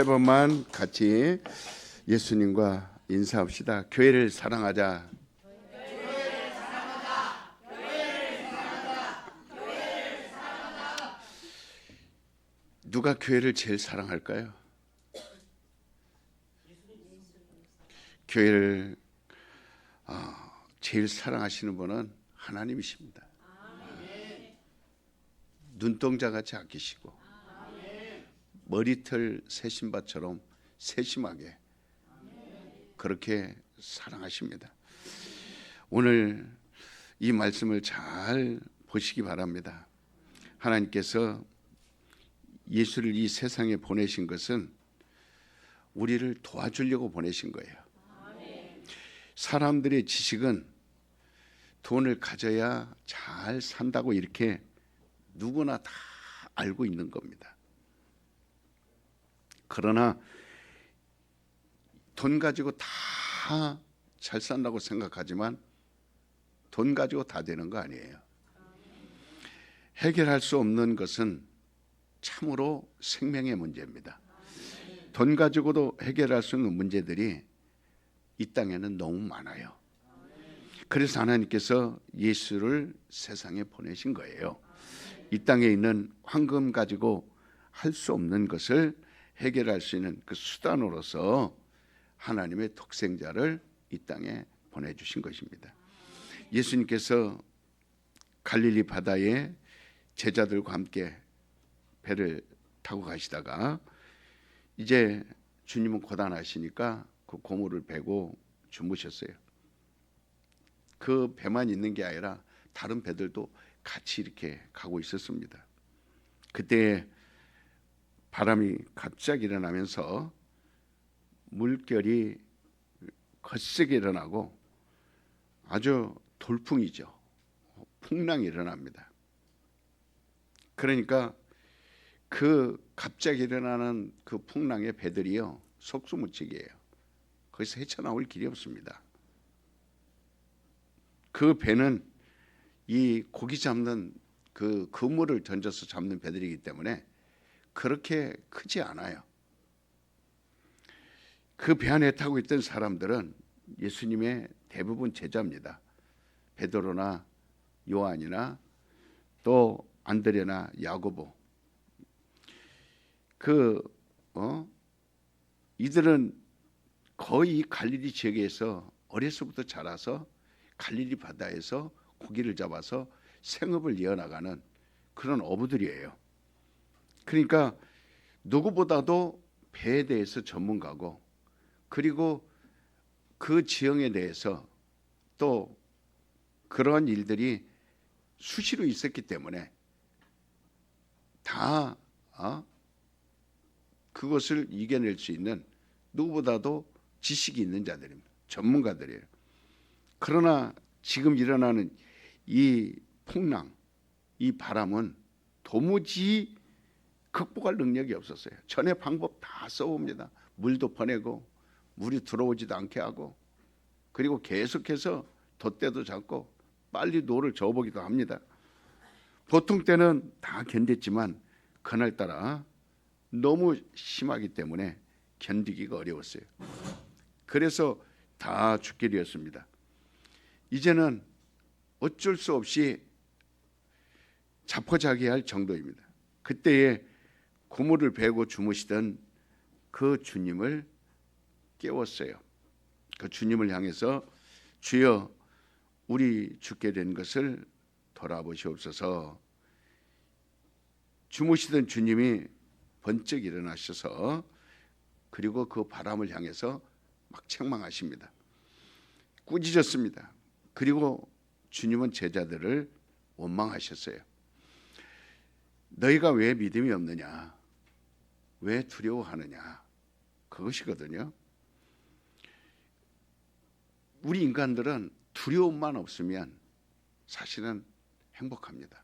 세 번만 같이 예수님과 인사합시다. 교회를 사랑하자. 누가 교회를 제일 사랑할까요? 교회를 제일 사랑하시는 분은 하나님이십니다. 눈동자같이 아끼시고 머리털 세심밭처럼 세심하게 그렇게 사랑하십니다. 오늘 이 말씀을 잘 보시기 바랍니다. 하나님께서 예수를 이 세상에 보내신 것은 우리를 도와주려고 보내신 거예요. 사람들의 지식은 돈을 가져야 잘 산다고 이렇게 누구나 다 알고 있는 겁니다. 그러나 돈 가지고 다 잘 산다고 생각하지만 돈 가지고 다 되는 거 아니에요. 해결할 수 없는 것은 참으로 생명의 문제입니다. 돈 가지고도 해결할 수 있는 문제들이 이 땅에는 너무 많아요. 그래서 하나님께서 예수를 세상에 보내신 거예요. 이 땅에 있는 황금 가지고 할 수 없는 것을 해결할 수 있는 그 수단으로서 하나님의 독생자를 이 땅에 보내주신 것입니다. 예수님께서 갈릴리 바다에 제자들과 함께 배를 타고 가시다가 이제 주님은 고단하시니까 그 고물을 베고 주무셨어요. 그 배만 있는 게 아니라 다른 배들도 같이 이렇게 가고 있었습니다. 그때 바람이 갑자기 일어나면서 물결이 거세게 일어나고 아주 돌풍이죠. 풍랑이 일어납니다. 그러니까 그 갑자기 일어나는 그 풍랑의 배들이요 속수무책이에요. 거기서 헤쳐나올 길이 없습니다. 그 배는 이 고기 잡는 그 그물을 던져서 잡는 배들이기 때문에 그렇게 크지 않아요. 그 배 안에 타고 있던 사람들은 예수님의 대부분 제자입니다. 베드로나 요한이나 또 안드레나 야고보. 이들은 거의 갈릴리 지역에서 어려서부터 자라서 갈릴리 바다에서 고기를 잡아서 생업을 이어나가는 그런 어부들이에요. 그러니까 누구보다도 배에 대해서 전문가고 그리고 그 지형에 대해서 또 그러한 일들이 수시로 있었기 때문에 다 그것을 이겨낼 수 있는 누구보다도 지식이 있는 자들입니다. 전문가들이에요. 그러나 지금 일어나는 이 풍랑, 이 바람은 도무지 극복할 능력이 없었어요. 전에 방법 다 써봅니다. 물도 보내고 물이 들어오지도 않게 하고 그리고 계속해서 돛대도 잡고 빨리 노를 저어보기도 합니다. 보통 때는 다 견뎠지만 그날따라 너무 심하기 때문에 견디기가 어려웠어요. 그래서 다 죽게 되었습니다. 이제는 어쩔 수 없이 자포자기할 정도입니다. 그때에 고물을 베고 주무시던 그 주님을 깨웠어요. 그 주님을 향해서 주여 우리 죽게 된 것을 돌아보시옵소서. 주무시던 주님이 번쩍 일어나셔서 그리고 그 바람을 향해서 막 책망하십니다. 꾸짖었습니다. 그리고 주님은 제자들을 원망하셨어요. 너희가 왜 믿음이 없느냐? 왜 두려워하느냐? 그것이거든요. 우리 인간들은 두려움만 없으면 사실은 행복합니다.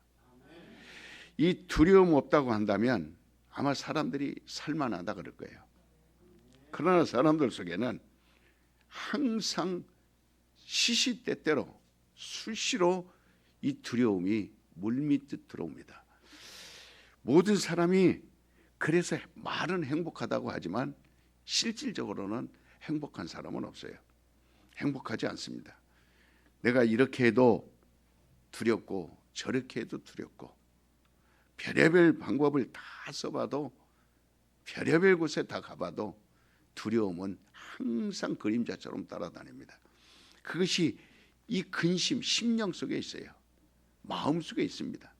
이 두려움 없다고 한다면 아마 사람들이 살만하다 그럴 거예요. 그러나 사람들 속에는 항상 시시때때로 수시로 이 두려움이 물밀듯 들어옵니다. 모든 사람이 그래서 말은 행복하다고 하지만 실질적으로는 행복한 사람은 없어요. 행복하지 않습니다. 내가 이렇게 해도 두렵고 저렇게 해도 두렵고 별의별 방법을 다 써봐도 별의별 곳에 다 가봐도 두려움은 항상 그림자처럼 따라다닙니다. 그것이 이 근심, 심령 속에 있어요. 마음 속에 있습니다.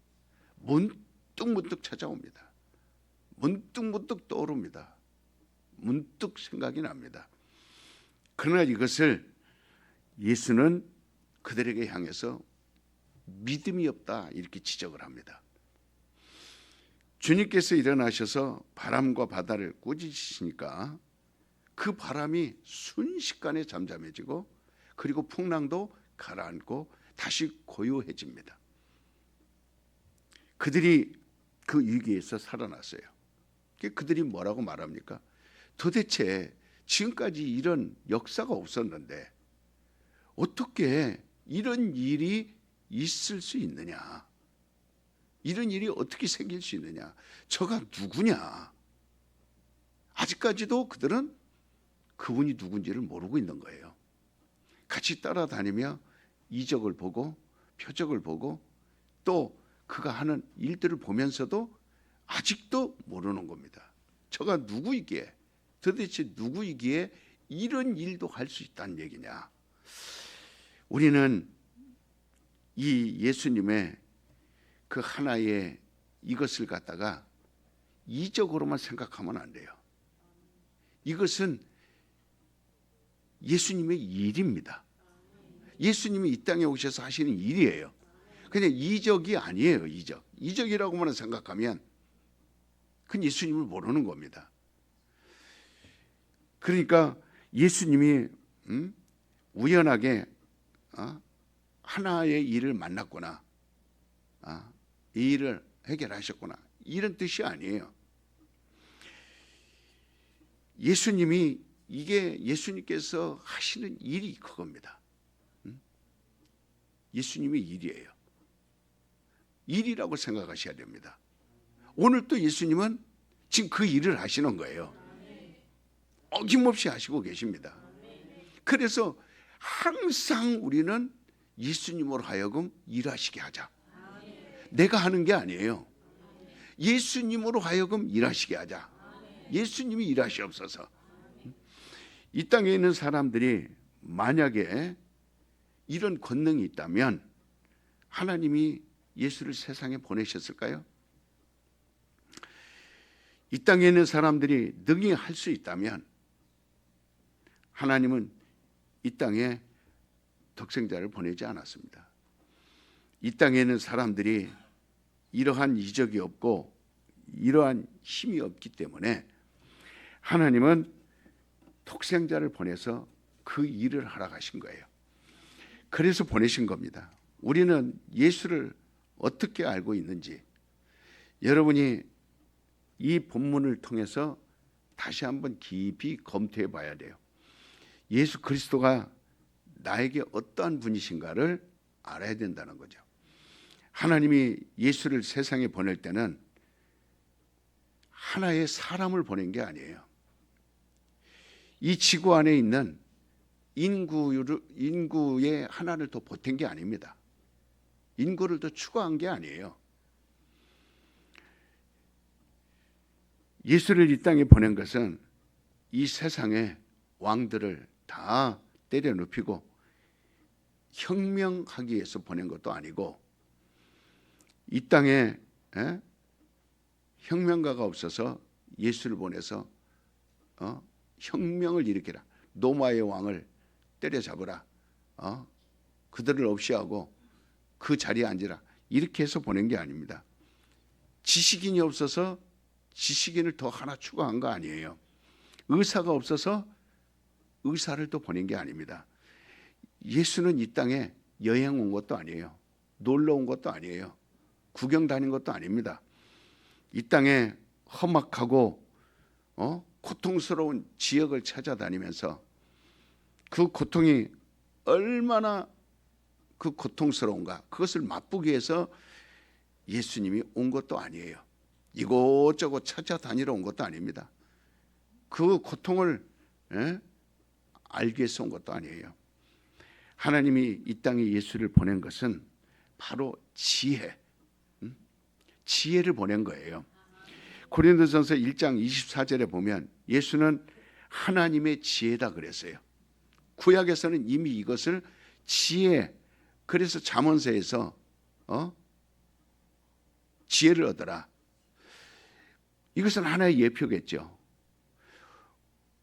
문득문득 찾아옵니다. 문득문득 떠오릅니다. 문득 생각이 납니다. 그러나 이것을 예수는 그들에게 향해서 믿음이 없다 이렇게 지적을 합니다. 주님께서 일어나셔서 바람과 바다를 꾸짖으시니까 그 바람이 순식간에 잠잠해지고 그리고 풍랑도 가라앉고 다시 고요해집니다. 그들이 그 위기에서 살아났어요. 그들이 뭐라고 말합니까? 도대체 지금까지 이런 역사가 없었는데 어떻게 이런 일이 있을 수 있느냐? 이런 일이 어떻게 생길 수 있느냐? 저가 누구냐? 아직까지도 그들은 그분이 누군지를 모르고 있는 거예요. 같이 따라다니며 이적을 보고 표적을 보고 또 그가 하는 일들을 보면서도 아직도 모르는 겁니다. 저가 누구이기에, 도대체 누구이기에 이런 일도 할 수 있다는 얘기냐? 우리는 이 예수님의 그 하나의 이것을 갖다가 이적으로만 생각하면 안 돼요. 이것은 예수님의 일입니다. 예수님이 이 땅에 오셔서 하시는 일이에요. 그냥 이적이 아니에요. 이적이라고만 생각하면 그건 예수님을 모르는 겁니다. 그러니까 예수님이 우연하게 하나의 일을 만났구나, 이 일을 해결하셨구나, 이런 뜻이 아니에요. 예수님이 이게 예수님께서 하시는 일이 그겁니다. 예수님의 일이에요. 일이라고 생각하셔야 됩니다. 오늘 또 예수님은 지금 그 일을 하시는 거예요. 어김없이 하시고 계십니다. 그래서 항상 우리는 예수님으로 하여금 일하시게 하자. 내가 하는 게 아니에요. 예수님으로 하여금 일하시게 하자. 예수님이 일하시옵소서. 이 땅에 있는 사람들이 만약에 이런 권능이 있다면 하나님이 예수를 세상에 보내셨을까요? 이 땅에 있는 사람들이 능히 할 수 있다면 하나님은 이 땅에 독생자를 보내지 않았습니다. 이 땅에 있는 사람들이 이러한 이적이 없고 이러한 힘이 없기 때문에 하나님은 독생자를 보내서 그 일을 하러 가신 거예요. 그래서 보내신 겁니다. 우리는 예수를 어떻게 알고 있는지 여러분이 이 본문을 통해서 다시 한번 깊이 검토해 봐야 돼요. 예수 그리스도가 나에게 어떠한 분이신가를 알아야 된다는 거죠. 하나님이 예수를 세상에 보낼 때는 하나의 사람을 보낸 게 아니에요. 이 지구 안에 있는 인구의 하나를 더 보탠 게 아닙니다. 인구를 더 추가한 게 아니에요. 예수를 이 땅에 보낸 것은 이 세상의 왕들을 다 때려 눕히고 혁명하기 위해서 보낸 것도 아니고 이 땅에 혁명가가 없어서 예수를 보내서 혁명을 일으키라. 로마의 왕을 때려잡으라. 그들을 없이 하고 그 자리에 앉으라. 이렇게 해서 보낸 게 아닙니다. 지식인이 없어서 지식인을 더 하나 추가한 거 아니에요. 의사가 없어서 의사를 또 보낸 게 아닙니다. 예수는 이 땅에 여행 온 것도 아니에요. 놀러 온 것도 아니에요. 구경 다닌 것도 아닙니다. 이 땅에 험악하고 고통스러운 지역을 찾아다니면서 그 고통이 얼마나 그 고통스러운가 그것을 맛보기 위해서 예수님이 온 것도 아니에요. 이곳저곳 찾아다니러 온 것도 아닙니다. 그 고통을 알기 위해서 온 것도 아니에요. 하나님이 이 땅에 예수를 보낸 것은 바로 지혜를 보낸 거예요. 고린도전서 1장 24절에 보면 예수는 하나님의 지혜다 그랬어요. 구약에서는 이미 이것을 지혜, 그래서 잠언서에서 지혜를 얻어라. 이것은 하나의 예표겠죠.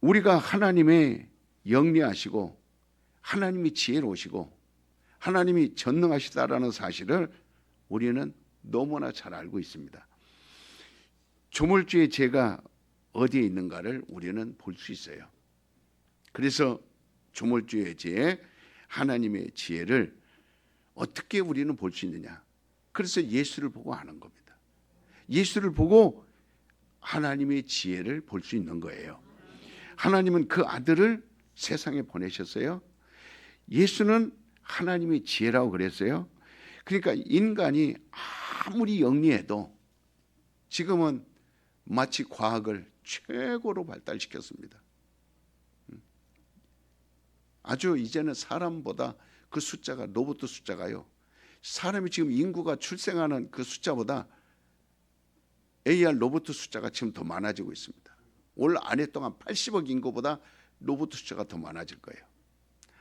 우리가 하나님의 영리하시고 하나님이 지혜로우시고 하나님이 전능하시다라는 사실을 우리는 너무나 잘 알고 있습니다. 조물주의 죄가 어디에 있는가를 우리는 볼 수 있어요. 그래서 조물주의 죄에 하나님의 지혜를 어떻게 우리는 볼 수 있느냐? 그래서 예수를 보고 아는 겁니다. 예수를 보고 하나님의 지혜를 볼 수 있는 거예요. 하나님은 그 아들을 세상에 보내셨어요. 예수는 하나님의 지혜라고 그랬어요. 그러니까 인간이 아무리 영리해도 지금은 마치 과학을 최고로 발달시켰습니다. 아주 이제는 사람보다 그 숫자가, 로봇 숫자가요, 사람이 지금 인구가 출생하는 그 숫자보다 AR 로봇 숫자가 지금 더 많아지고 있습니다. 올 한 해 동안 80억 인구보다 로봇 숫자가 더 많아질 거예요.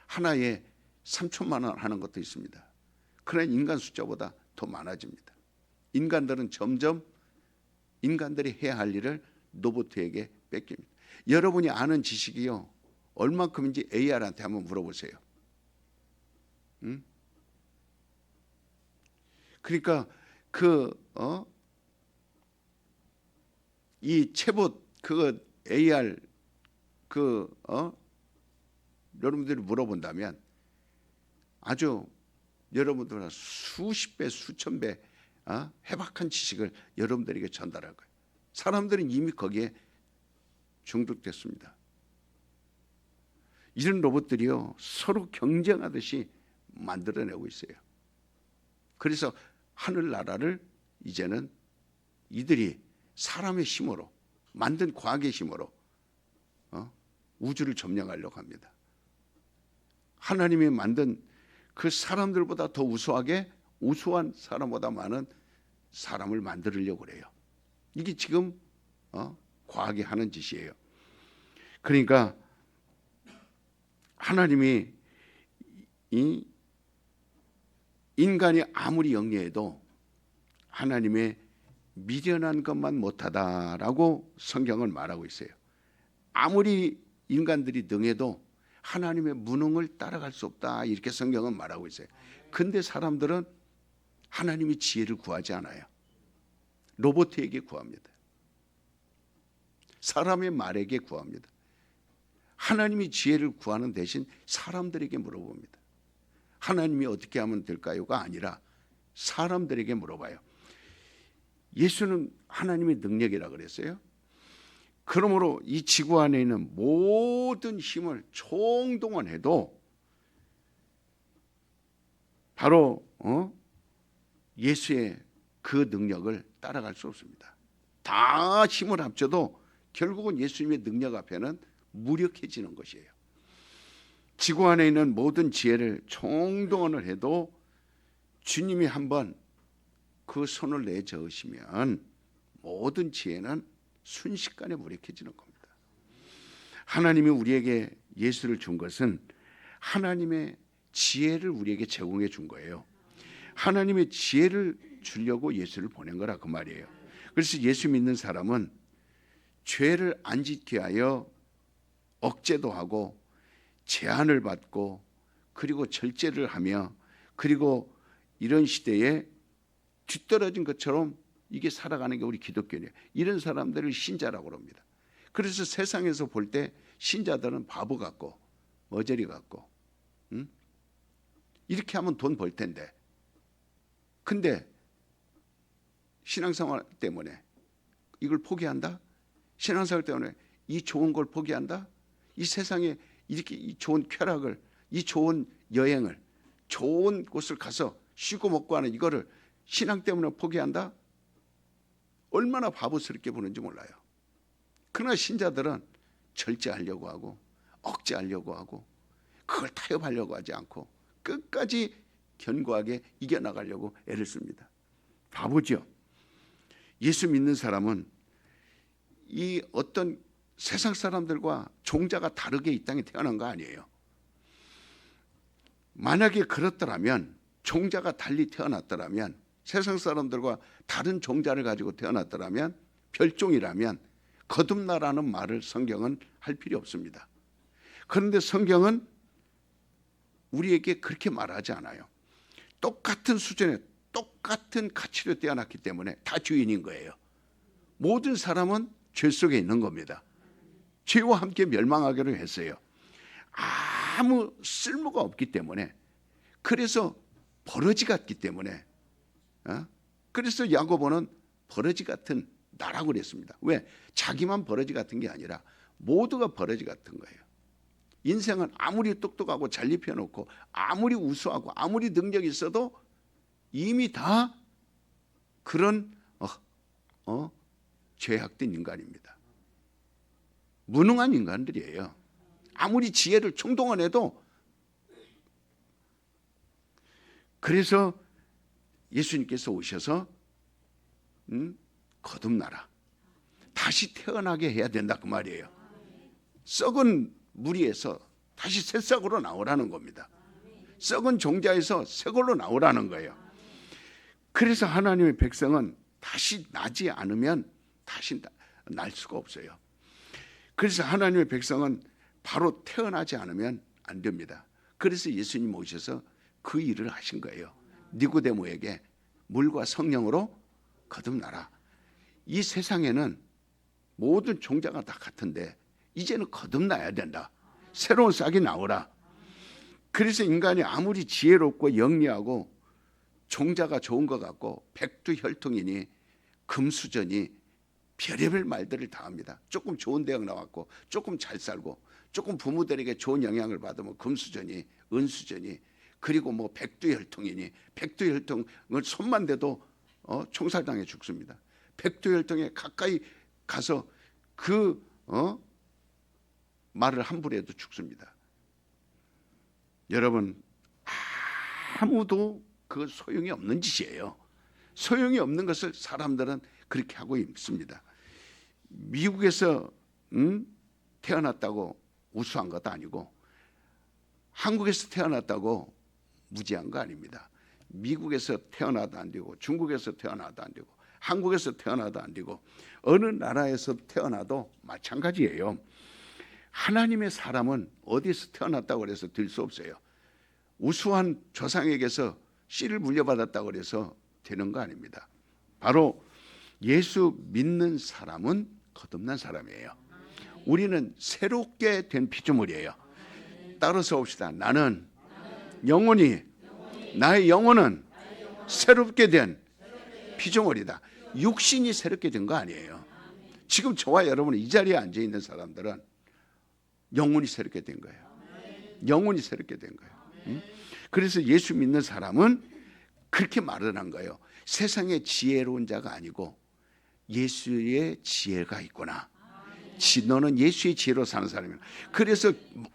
하나에 3천만 원 하는 것도 있습니다. 그러나 인간 숫자보다 더 많아집니다. 인간들은 점점 인간들이 해야 할 일을 로봇에게 뺏깁니다. 여러분이 아는 지식이요, 얼만큼인지 AR한테 한번 물어보세요. 그러니까 이 챗봇 그거 AR 여러분들이 물어본다면 아주 여러분들보다 수십 배, 수천 배 해박한 지식을 여러분들에게 전달할 거예요. 사람들은 이미 거기에 중독됐습니다. 이런 로봇들이요, 서로 경쟁하듯이 만들어내고 있어요. 그래서 하늘나라를 이제는 이들이 사람의 힘으로 만든 과학의 힘으로 우주를 점령하려고 합니다. 하나님이 만든 그 사람들보다 더 우수한 사람보다 많은 사람을 만들려고 그래요. 이게 지금 과학이 하는 짓이에요. 그러니까 하나님이 이 인간이 아무리 영리해도 하나님의 미련한 것만 못하다라고 성경은 말하고 있어요. 아무리 인간들이 능해도 하나님의 무능을 따라갈 수 없다, 이렇게 성경은 말하고 있어요. 근데 사람들은 하나님의 지혜를 구하지 않아요. 로봇에게 구합니다. 사람의 말에게 구합니다. 하나님이 지혜를 구하는 대신 사람들에게 물어봅니다. 하나님이 어떻게 하면 될까요가 아니라 사람들에게 물어봐요. 예수는 하나님의 능력이라 그랬어요. 그러므로 이 지구 안에 있는 모든 힘을 총동원해도 바로 예수의 그 능력을 따라갈 수 없습니다. 다 힘을 합쳐도 결국은 예수님의 능력 앞에는 무력해지는 것이에요. 지구 안에 있는 모든 지혜를 총동원을 해도 주님이 한번 그 손을 내저으시면 모든 지혜는 순식간에 무력해지는 겁니다. 하나님이 우리에게 예수를 준 것은 하나님의 지혜를 우리에게 제공해 준 거예요. 하나님의 지혜를 주려고 예수를 보낸 거라 그 말이에요. 그래서 예수 믿는 사람은 죄를 안 짓게 하여 억제도 하고 제한을 받고 그리고 절제를 하며 그리고 이런 시대에 뒤떨어진 것처럼 이게 살아가는 게 우리 기독교예요. 이런 사람들을 신자라고 합니다. 그래서 세상에서 볼 때 신자들은 바보 같고 머저리 같고 이렇게 하면 돈 벌 텐데, 근데 신앙생활 때문에 이걸 포기한다? 신앙생활 때문에 이 좋은 걸 포기한다? 이 세상에 이렇게 이 좋은 쾌락을, 이 좋은 여행을, 좋은 곳을 가서 쉬고 먹고 하는 이거를 신앙 때문에 포기한다? 얼마나 바보스럽게 보는지 몰라요. 그러나 신자들은 절제하려고 하고 억제하려고 하고 그걸 타협하려고 하지 않고 끝까지 견고하게 이겨나가려고 애를 씁니다. 바보죠. 예수 믿는 사람은 이 어떤 세상 사람들과 종자가 다르게 이 땅에 태어난 거 아니에요. 만약에 그렇더라면, 종자가 달리 태어났더라면, 세상 사람들과 다른 종자를 가지고 태어났더라면, 별종이라면 거듭나라는 말을 성경은 할 필요 없습니다. 그런데 성경은 우리에게 그렇게 말하지 않아요. 똑같은 수준에 똑같은 가치로 태어났기 때문에 다 주인인 거예요. 모든 사람은 죄 속에 있는 겁니다. 죄와 함께 멸망하기로 했어요. 아무 쓸모가 없기 때문에, 그래서 버러지 같기 때문에, 그래서 야고보는 버러지 같은 나라고 그랬습니다. 왜? 자기만 버러지 같은 게 아니라 모두가 버러지 같은 거예요. 인생은 아무리 똑똑하고 잘 입혀놓고 아무리 우수하고 아무리 능력이 있어도 이미 다 그런 죄악된 인간입니다. 무능한 인간들이에요. 아무리 지혜를 총동원해도. 그래서 예수님께서 오셔서 거듭나라, 다시 태어나게 해야 된다 그 말이에요. 썩은 무리에서 다시 새싹으로 나오라는 겁니다. 썩은 종자에서 새 걸로 나오라는 거예요. 그래서 하나님의 백성은 다시 나지 않으면 다시 날 수가 없어요. 그래서 하나님의 백성은 바로 태어나지 않으면 안 됩니다. 그래서 예수님 오셔서 그 일을 하신 거예요. 니고데모에게 물과 성령으로 거듭나라. 이 세상에는 모든 종자가 다 같은데 이제는 거듭나야 된다. 새로운 싹이 나오라. 그래서 인간이 아무리 지혜롭고 영리하고 종자가 좋은 것 같고 백두혈통이니 금수저니 별의별 말들을 다 합니다. 조금 좋은 대학 나왔고 조금 잘 살고 조금 부모들에게 좋은 영향을 받으면 금수저니 은수저니, 그리고 뭐 백두혈통이니 백두혈통을 손만 대도 총살당해 죽습니다. 백두혈통에 가까이 가서 그 말을 함부로 해도 죽습니다. 여러분, 아무도 그 소용이 없는 짓이에요. 소용이 없는 것을 사람들은 그렇게 하고 있습니다. 미국에서 태어났다고 우수한 것도 아니고 한국에서 태어났다고 무지한 거 아닙니다. 미국에서 태어나도 안 되고 중국에서 태어나도 안 되고 한국에서 태어나도 안 되고 어느 나라에서 태어나도 마찬가지예요. 하나님의 사람은 어디서 태어났다고 해서 될 수 없어요. 우수한 조상에게서 씨를 물려받았다고 해서 되는 거 아닙니다. 바로 예수 믿는 사람은 거듭난 사람이에요. 우리는 새롭게 된 피조물이에요. 따라서 봅시다. 나는 영혼이, 나의 영혼은 새롭게 된 피조물이다. 육신이 새롭게 된 거 아니에요. 지금 저와 여러분 이 자리에 앉아 있는 사람들은 영혼이 새롭게 된 거예요. 영혼이 새롭게 된 거예요. 그래서 예수 믿는 사람은 그렇게 말을 한 거예요. 세상의 지혜로운 자가 아니고 예수의 지혜가 있구나. 너는 예수의 지혜로 사는 사람이야. 그래서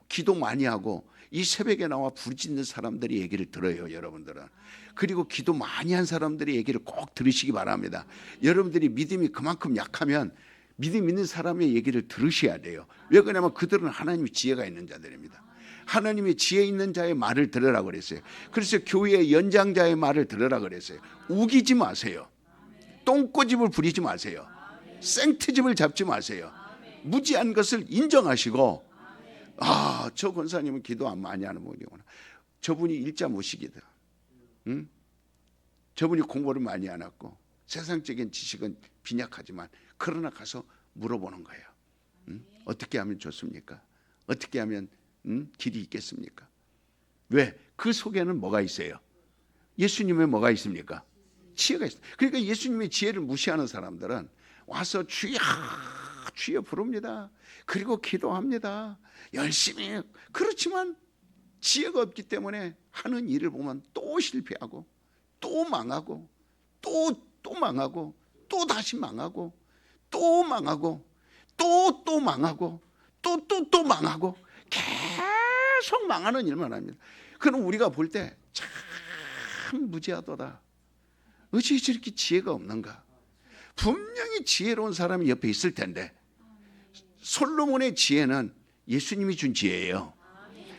기도 많이 하고 이 새벽에 나와 부르짖는 사람들의 얘기를 들어요, 여러분들은. 그리고 기도 많이 한 사람들의 얘기를 꼭 들으시기 바랍니다. 여러분들이 믿음이 그만큼 약하면 믿음 있는 사람의 얘기를 들으셔야 돼요. 왜 그러냐면 그들은 하나님의 지혜가 있는 자들입니다. 하나님의 지혜 있는 자의 말을 들으라고 그랬어요. 그래서 교회의 연장자의 말을 들으라고 그랬어요. 우기지 마세요. 똥꼬집을 부리지 마세요. 생트집을 잡지 마세요. 무지한 것을 인정하시고, 저 권사님은 기도 안 많이 하는 분이구나. 저분이 일자 무식이다. 저분이 공부를 많이 안 했고 세상적인 지식은 빈약하지만 그러나 가서 물어보는 거예요. 어떻게 하면 좋습니까? 어떻게 하면 길이 있겠습니까? 왜? 그 속에는 뭐가 있어요? 예수님의 뭐가 있습니까? 지혜가 있어요. 그러니까 예수님의 지혜를 무시하는 사람들은 와서 주여 주여 부릅니다. 그리고 기도합니다. 열심히. 그렇지만 지혜가 없기 때문에 하는 일을 보면 또 실패하고 또 망하고 또 망하고 또 다시 망하고 또 망하고 또 망하고 또 망하고 계속 망하는 일만 합니다. 그럼 우리가 볼 때 참 무지하더라. 어찌 저렇게 지혜가 없는가? 분명히 지혜로운 사람이 옆에 있을 텐데 솔로몬의 지혜는 예수님이 준 지혜예요.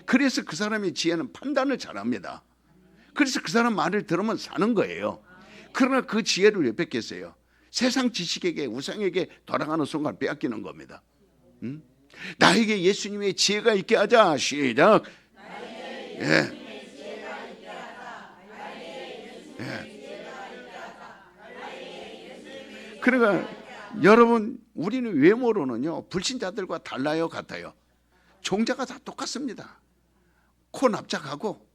그래서 그 사람의 지혜는 판단을 잘합니다. 그래서 그 사람 말을 들으면 사는 거예요. 그러나 그 지혜를 왜 뺏겠어요? 세상 지식에게 우상에게 돌아가는 순간 빼앗기는 겁니다. 나에게 예수님의 지혜가 있게 하자. 시작. 예. 그러니까 여러분, 우리는 외모로는요 불신자들과 달라요, 같아요? 종자가 다 똑같습니다. 코 납작하고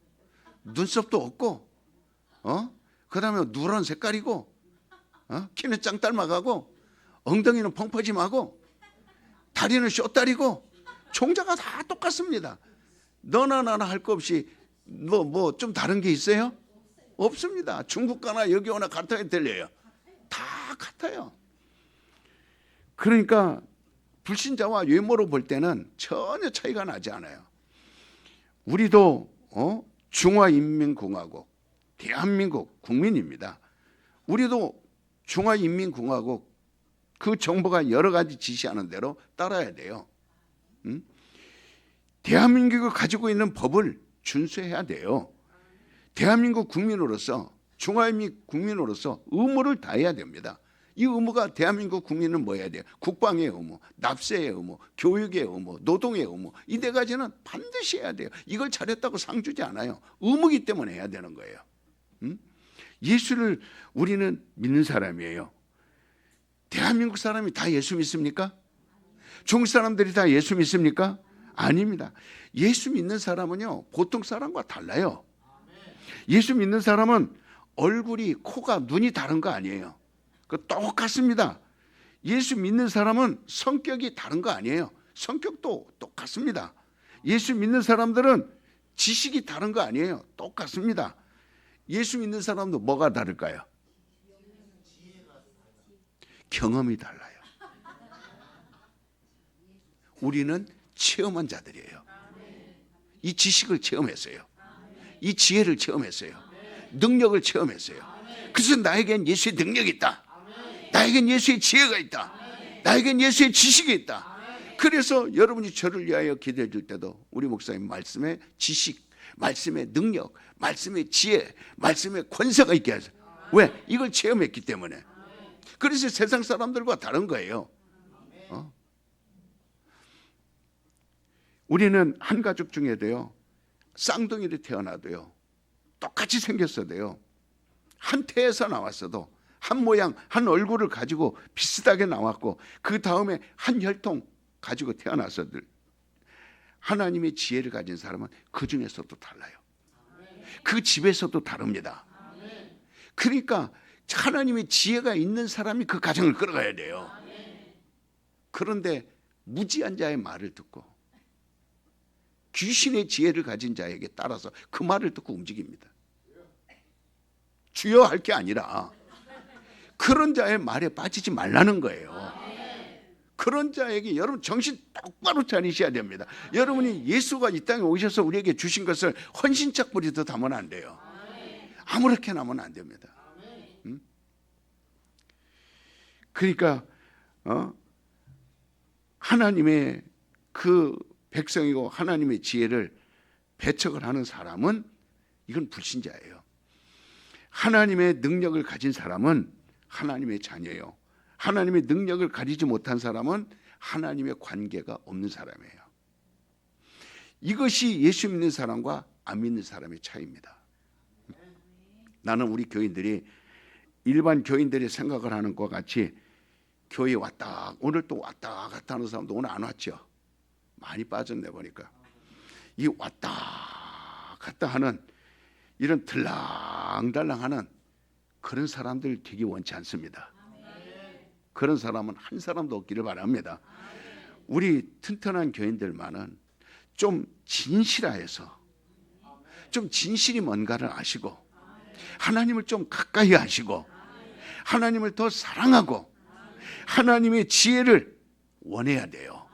눈썹도 없고 그다음에 누런 색깔이고 키는 짱 닮아가고 엉덩이는 펑퍼짐하고 다리는 쇼다리고 종자가 다 똑같습니다. 너나 나나 할 거 없이 뭐 좀 다른 게 있어요? 없습니다. 중국 가나 여기 오나 같아야 들려요. 다 같아요. 그러니까 불신자와 외모로 볼 때는 전혀 차이가 나지 않아요. 우리도 중화인민공화국 대한민국 국민입니다. 우리도 중화인민공화국 그 정부가 여러 가지 지시하는 대로 따라야 돼요. 대한민국이 가지고 있는 법을 준수해야 돼요. 대한민국 국민으로서 중화인민 국민으로서 의무를 다해야 됩니다. 이 의무가 대한민국 국민은 뭐 해야 돼요? 국방의 의무, 납세의 의무, 교육의 의무, 노동의 의무, 이 네 가지는 반드시 해야 돼요. 이걸 잘했다고 상 주지 않아요. 의무이기 때문에 해야 되는 거예요. 예수를 우리는 믿는 사람이에요. 대한민국 사람이 다 예수 믿습니까? 중국 사람들이 다 예수 믿습니까? 아닙니다. 예수 믿는 사람은요 보통 사람과 달라요. 예수 믿는 사람은 얼굴이, 코가, 눈이 다른 거 아니에요. 똑같습니다. 예수 믿는 사람은 성격이 다른 거 아니에요. 성격도 똑같습니다. 예수 믿는 사람들은 지식이 다른 거 아니에요. 똑같습니다. 예수 믿는 사람도 뭐가 다를까요? 경험이 달라요. 우리는 체험한 자들이에요. 이 지식을 체험했어요. 이 지혜를 체험했어요. 능력을 체험했어요. 그래서 나에겐 예수의 능력이 있다. 나에겐 예수의 지혜가 있다. 나에겐 예수의 지식이 있다. 그래서 여러분이 저를 위하여 기도해 줄 때도 우리 목사님 말씀의 지식, 말씀의 능력, 말씀의 지혜, 말씀의 권세가 있게 하세요. 왜? 이걸 체험했기 때문에. 그래서 세상 사람들과 다른 거예요. 우리는 한 가족 중에도요 쌍둥이를 태어나도요 똑같이 생겼어도요 한 태에서 나왔어도 한 모양, 한 얼굴을 가지고 비슷하게 나왔고 그 다음에 한 혈통 가지고 태어났어도 하나님의 지혜를 가진 사람은 그 중에서도 달라요. 그 집에서도 다릅니다. 그러니까 하나님의 지혜가 있는 사람이 그 가정을 끌어가야 돼요. 그런데 무지한 자의 말을 듣고 귀신의 지혜를 가진 자에게 따라서 그 말을 듣고 움직입니다. 주여 할 게 아니라 그런 자의 말에 빠지지 말라는 거예요. 그런 자에게 여러분 정신 똑바로 차리셔야 됩니다. 여러분이 예수가 이 땅에 오셔서 우리에게 주신 것을 헌신짝 부리듯 하면 안 돼요. 아무렇게나 하면 안 됩니다. 그러니까 하나님의 그 백성이고 하나님의 지혜를 배척을 하는 사람은 이건 불신자예요. 하나님의 능력을 가진 사람은 하나님의 자녀예요. 하나님의 능력을 가지지 못한 사람은 하나님의 관계가 없는 사람이에요. 이것이 예수 믿는 사람과 안 믿는 사람의 차이입니다. 나는 우리 교인들이 일반 교인들이 생각을 하는 것 같이 교회 왔다 오늘 또 왔다 갔다 하는 사람도 오늘 안 왔죠. 많이 빠졌네 보니까. 이 왔다 갔다 하는 이런 들랑달랑하는 그런 사람들 되게 원치 않습니다. 그런 사람은 한 사람도 없기를 바랍니다. 우리 튼튼한 교인들만은 좀 진실하여서 좀 진실이 뭔가를 아시고 하나님을 좀 가까이 하시고 하나님을 더 사랑하고 하나님의 지혜를 원해야 돼요.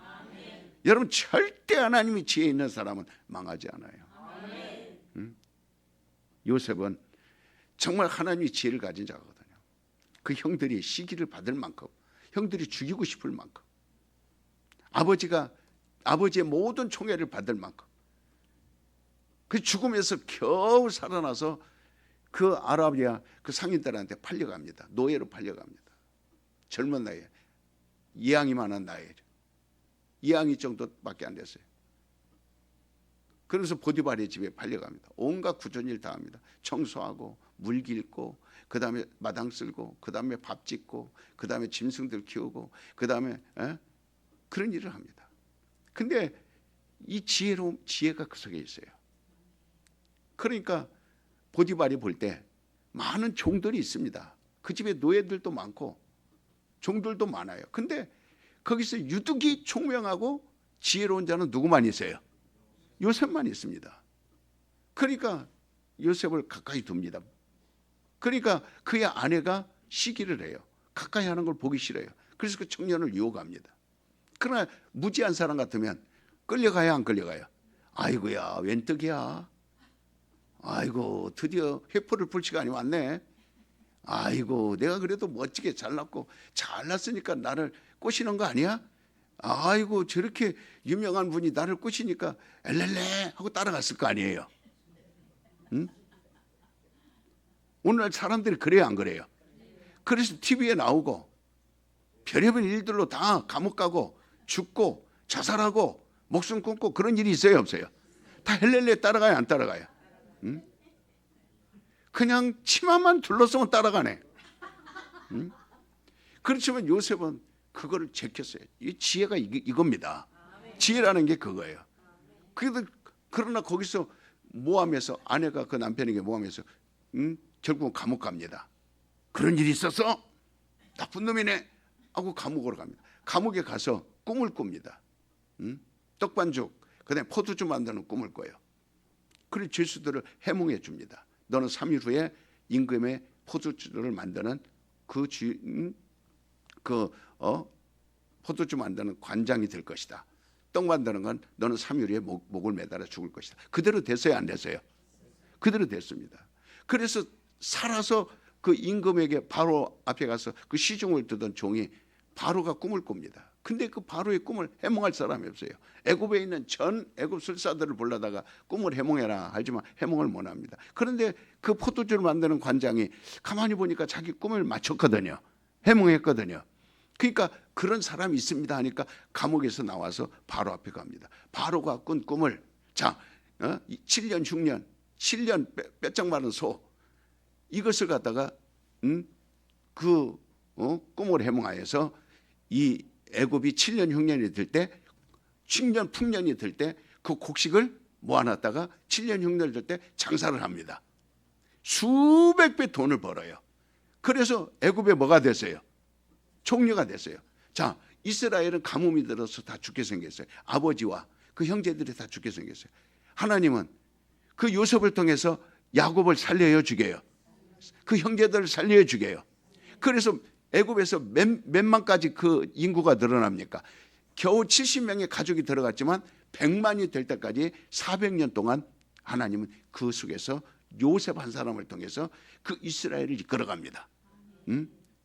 여러분 절대 하나님의 지혜 있는 사람은 망하지 않아요. 요셉은 정말 하나님의 지혜를 가진 자거든요. 그 형들이 시기를 받을 만큼, 형들이 죽이고 싶을 만큼, 아버지의 모든 총애를 받을 만큼, 그 죽음에서 겨우 살아나서 그 아라비아 그 상인들한테 팔려갑니다. 노예로 팔려갑니다. 젊은 나이에, 이양이만한 나이에, 이양이 정도밖에 안 됐어요. 그래서 보디발의 집에 팔려갑니다. 온갖 굳은 일 다 합니다. 청소하고 물 길고, 그 다음에 마당 쓸고, 그 다음에 밥 짓고, 그 다음에 짐승들 키우고, 그 다음에 그런 일을 합니다. 근데 이 지혜가 그 속에 있어요. 그러니까 보디발이 볼 때 많은 종들이 있습니다. 그 집에 노예들도 많고 종들도 많아요. 근데 거기서 유득이 총명하고 지혜로운 자는 누구만 있어요? 요셉만 있습니다. 그러니까 요셉을 가까이 둡니다. 그러니까 그의 아내가 시기를 해요. 가까이 하는 걸 보기 싫어요. 그래서 그 청년을 유혹합니다. 그러나 무지한 사람 같으면 끌려가야 안 끌려가요? 아이고야, 웬 떡이야. 아이고, 드디어 회포를 풀 시간이 왔네. 아이고, 내가 그래도 멋지게 잘났고 잘났으니까 나를 꼬시는 거 아니야? 아이고, 저렇게 유명한 분이 나를 꼬시니까 엘렐레 하고 따라갔을 거 아니에요. 응? 오늘날 사람들이 그래요, 안 그래요? 그래서 TV에 나오고 별의별 일들로 다 감옥 가고 죽고 자살하고 목숨 끊고 그런 일이 있어요, 없어요? 다 헬렐레 따라가요, 안 따라가요? 응? 그냥 치마만 둘러싸면 따라가네. 응? 그렇지만 요셉은 그거를 제꼈어요. 이 지혜가 이겁니다. 지혜라는 게 그거예요. 그러나 거기서 모함해서, 아내가 그 남편에게 모함해서 결국은 감옥 갑니다. 그런 일이 있었어? 나쁜 놈이네 하고 감옥으로 갑니다. 감옥에 가서 꿈을 꿉니다. 떡반죽, 그다음에 포도주 만드는 꿈을 꿔요. 그리고 죄수들을 해몽해 줍니다. 너는 3일 후에 임금의 포도주를 만드는 포도주 만드는 관장이 될 것이다. 떡 만드는 건 너는 3일 후에 목을 매달아 죽을 것이다. 그대로 됐어요, 안 됐어요? 그대로 됐습니다. 그래서 살아서 그 임금에게 바로 앞에 가서 그 시중을 두던 종이 바로가 꿈을 꿉니다. 근데 그 바로의 꿈을 해몽할 사람이 없어요. 애굽에 있는 전 애굽 술사들을 불러다가 꿈을 해몽해라 하지만 해몽을 못 합니다. 그런데 그 포도주를 만드는 관장이 가만히 보니까 자기 꿈을 맞췄거든요. 해몽했거든요. 그러니까 그런 사람이 있습니다 하니까 감옥에서 나와서 바로 앞에 갑니다. 바로가 꾼 꿈을 7년 흉년 7년 뼈짝 마른 소 이것을 갖다가 꿈을 해몽하여서 이 애굽이 7년 흉년이 될 때, 7년 풍년이 될 때 그 곡식을 모아놨다가 7년 흉년이 될 때 장사를 합니다. 수백 배 돈을 벌어요. 그래서 애굽에 뭐가 됐어요? 총리가 됐어요. 자, 이스라엘은 가뭄이 들어서 다 죽게 생겼어요. 아버지와 그 형제들이 다 죽게 생겼어요. 하나님은 그 요셉을 통해서 야곱을 살려요, 죽여요? 그 형제들을 살려요, 죽여요? 그래서 애굽에서 몇만 가지 그 인구가 늘어납니까? 겨우 70명의 가족이 들어갔지만 100만이 될 때까지 400년 동안 하나님은 그 속에서 요셉 한 사람을 통해서 그 이스라엘을 이끌어갑니다.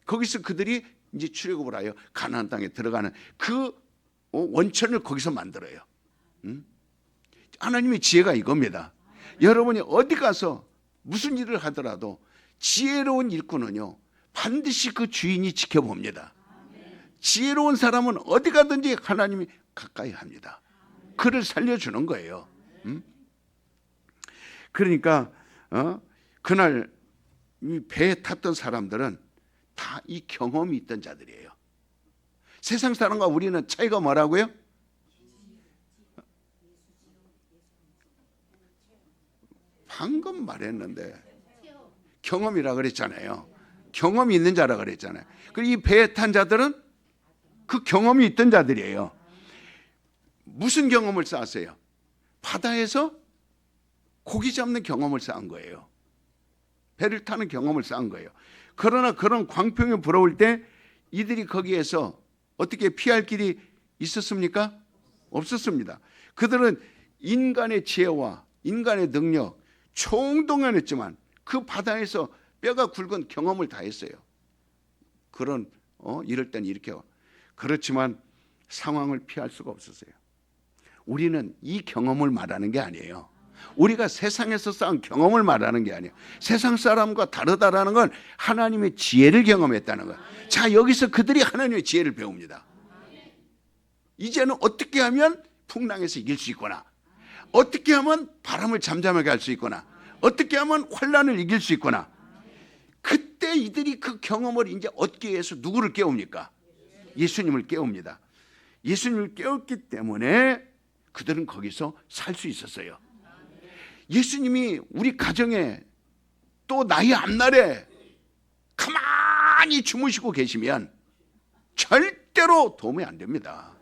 거기서 그들이 이제 출애굽을 하여 가나안 땅에 들어가는 그 원천을 거기서 만들어요. 하나님의 지혜가 이겁니다. 여러분이 어디 가서 무슨 일을 하더라도 지혜로운 일꾼은요 반드시 그 주인이 지켜봅니다. 지혜로운 사람은 어디 가든지 하나님이 가까이 합니다. 그를 살려주는 거예요. 그러니까 그날 이 배에 탔던 사람들은 다 이 경험이 있던 자들이에요. 세상 사람과 우리는 차이가 뭐라고요? 방금 말했는데 경험이라 그랬잖아요. 경험이 있는 자라 그랬잖아요. 그리고 이 배에 탄 자들은 그 경험이 있던 자들이에요. 무슨 경험을 쌓았어요? 바다에서 고기 잡는 경험을 쌓은 거예요. 배를 타는 경험을 쌓은 거예요. 그러나 그런 광풍이 불어올 때 이들이 거기에서 어떻게 피할 길이 있었습니까? 없었습니다. 그들은 인간의 지혜와 인간의 능력 총동원했지만 그 바다에서 뼈가 굵은 경험을 다 했어요. 그런 이럴 땐 이렇게 그렇지만 상황을 피할 수가 없었어요. 우리는 이 경험을 말하는 게 아니에요. 우리가 세상에서 쌓은 경험을 말하는 게 아니에요. 세상 사람과 다르다라는 건 하나님의 지혜를 경험했다는 거예요. 자, 여기서 그들이 하나님의 지혜를 배웁니다. 이제는 어떻게 하면 풍랑에서 이길 수 있구나, 어떻게 하면 바람을 잠잠하게 할 수 있구나, 어떻게 하면 환란을 이길 수 있구나. 그때 이들이 그 경험을 이제 얻기 위해서 누구를 깨웁니까? 예수님을 깨웁니다. 예수님을 깨웠기 때문에 그들은 거기서 살 수 있었어요. 예수님이 우리 가정에 또 나의 앞날에 가만히 주무시고 계시면 절대로 도움이 안 됩니다.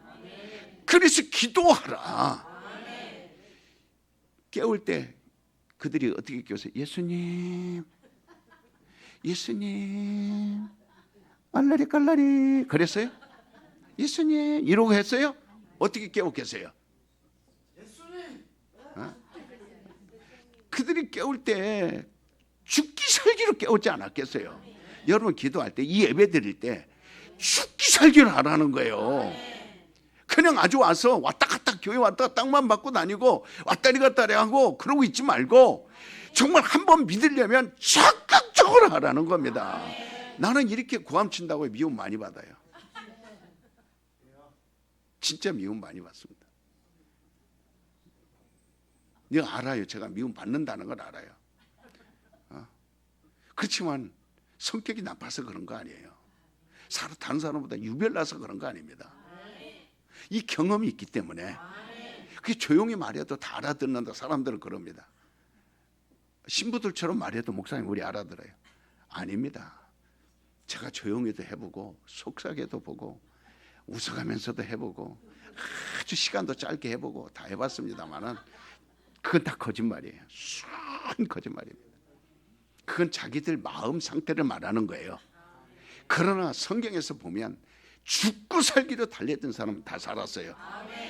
그래서 기도하라. 깨울 때 그들이 어떻게 깨웠어요? 예수님, 예수님, 알라리 깔라리 그랬어요? 예수님 이러고 했어요? 어떻게 깨웠겠어요? 그들이 깨울 때 죽기 살기로 깨우지 않았겠어요? 여러분 기도할 때, 이 예배 드릴 때 죽기 살기로 하라는 거예요. 그냥 아주 와서 왔다 갔다 교회 왔다 갔다 땅만 받고 다니고 왔다리 갔다리 하고 그러고 있지 말고 정말 한번 믿으려면 적극적으로 하라는 겁니다. 나는 이렇게 고함친다고 미움 많이 받아요. 진짜 미움 많이 받습니다. 내가 알아요. 제가 미움 받는다는 걸 알아요. 그렇지만 성격이 나빠서 그런 거 아니에요. 다른 사람보다 유별나서 그런 거 아닙니다. 이 경험이 있기 때문에 그게 조용히 말해도 다 알아듣는다. 사람들은 그럽니다. 신부들처럼 말해도 목사님 우리 알아들어요. 아닙니다. 제가 조용히도 해보고 속삭여도 보고 웃어가면서도 해보고 아주 시간도 짧게 해보고 다 해봤습니다만은 그건 다 거짓말이에요. 순 거짓말입니다. 그건 자기들 마음 상태를 말하는 거예요. 그러나 성경에서 보면 죽고 살기로 달렸던 사람은 다 살았어요.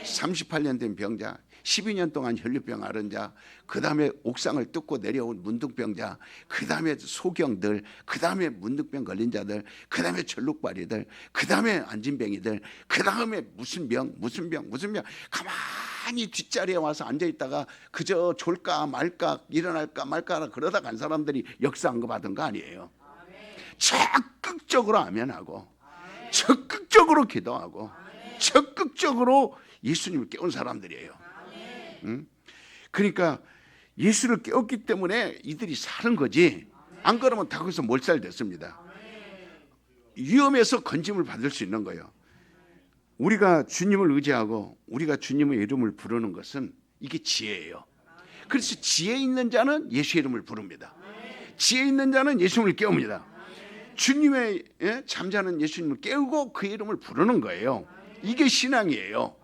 38년 된 병자, 12년 동안 혈류병 앓은 자, 그 다음에 옥상을 뚫고 내려온 문둥병자, 그 다음에 소경들, 그 다음에 문둥병 걸린 자들, 그 다음에 절룩발이들, 그 다음에 안진병이들, 그 다음에 무슨 병 가만히 뒷자리에 와서 앉아있다가 그저 졸까 말까 일어날까 말까 그러다 간 사람들이 역사한 거 받은 거 아니에요. 적극적으로 아멘하고 적극적으로 기도하고 적극적으로 예수님을 깨운 사람들이에요. 그러니까 예수를 깨웠기 때문에 이들이 사는 거지, 안 그러면 다 거기서 몰살됐습니다. 위험해서 건짐을 받을 수 있는 거예요. 우리가 주님을 의지하고 우리가 주님의 이름을 부르는 것은 이게 지혜예요. 그래서 지혜 있는 자는 예수의 이름을 부릅니다. 지혜 있는 자는 예수님을 깨웁니다. 주님의 잠자는 예수님을 깨우고 그의 이름을 부르는 거예요. 이게 신앙이에요.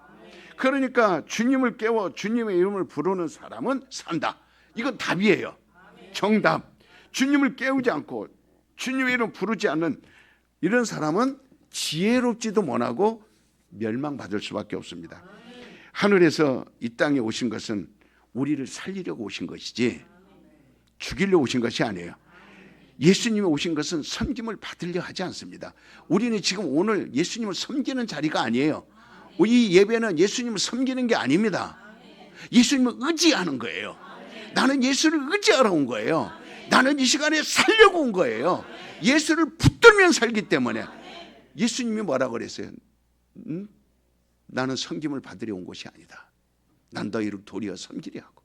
그러니까 주님을 깨워 주님의 이름을 부르는 사람은 산다. 이건 답이에요. 정답. 주님을 깨우지 않고 주님의 이름 부르지 않는 이런 사람은 지혜롭지도 못하고 멸망받을 수밖에 없습니다. 하늘에서 이 땅에 오신 것은 우리를 살리려고 오신 것이지 죽이려고 오신 것이 아니에요. 예수님이 오신 것은 섬김을 받으려 하지 않습니다. 우리는 지금 오늘 예수님을 섬기는 자리가 아니에요. 이 예배는 예수님을 섬기는 게 아닙니다. 예수님을 의지하는 거예요. 나는 예수를 의지하러 온 거예요. 나는 이 시간에 살려고 온 거예요. 예수를 붙들면 살기 때문에. 예수님이 뭐라고 그랬어요? 나는 섬김을 받으려 온 것이 아니다. 난 너희를 도리어 섬기려 하고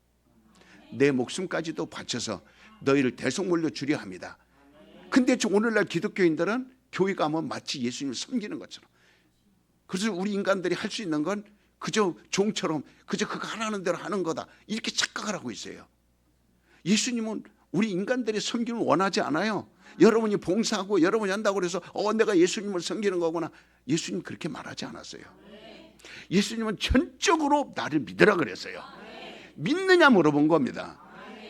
내 목숨까지도 바쳐서 너희를 대속물로 주려 합니다. 근데 오늘날 기독교인들은 교회 가면 마치 예수님을 섬기는 것처럼, 그래서 우리 인간들이 할 수 있는 건 그저 종처럼 그저 그거 하라는 대로 하는 거다, 이렇게 착각을 하고 있어요. 예수님은 우리 인간들이 섬김을 원하지 않아요. 여러분이 봉사하고 여러분이 한다고 해서 내가 예수님을 섬기는 거구나, 예수님 그렇게 말하지 않았어요. 예수님은 전적으로 나를 믿으라 그랬어요. 믿느냐 물어본 겁니다.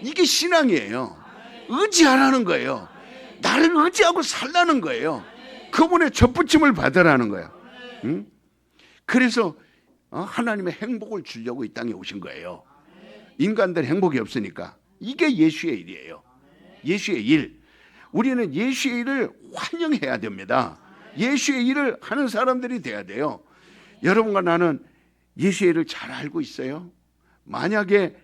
이게 신앙이에요. 의지하라는 거예요. 나를 의지하고 살라는 거예요. 그분의 접붙임을 받으라는 거예요. 응? 그래서 하나님의 행복을 주려고 이 땅에 오신 거예요. 인간들 행복이 없으니까. 이게 예수의 일이에요. 예수의 일. 우리는 예수의 일을 환영해야 됩니다. 예수의 일을 하는 사람들이 돼야 돼요. 여러분과 나는 예수의 일을 잘 알고 있어요. 만약에